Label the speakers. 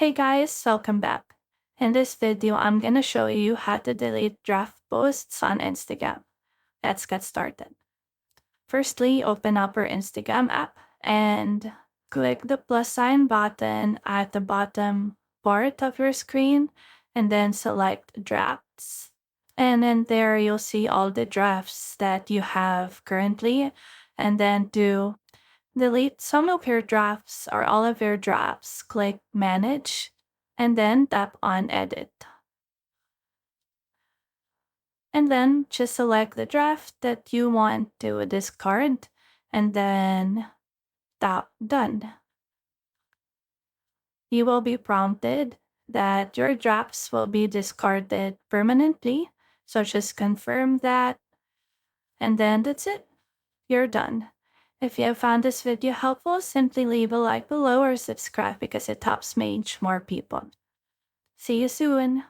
Speaker 1: Hey guys, welcome back. In this video, I'm gonna show you how to delete draft posts on Instagram. Let's get started. Firstly, open up your Instagram app and click the plus sign button at the bottom part of your screen and then select drafts. And then there you'll see all the drafts that you have currently. And then to delete some of your drafts or all of your drafts, click Manage and then tap on Edit. And then just select the draft that you want to discard and then tap Done. You will be prompted that your drafts will be discarded permanently. So just confirm that and then that's it. You're done. If you have found this video helpful, simply leave a like below or subscribe because it helps me reach more people. See you soon!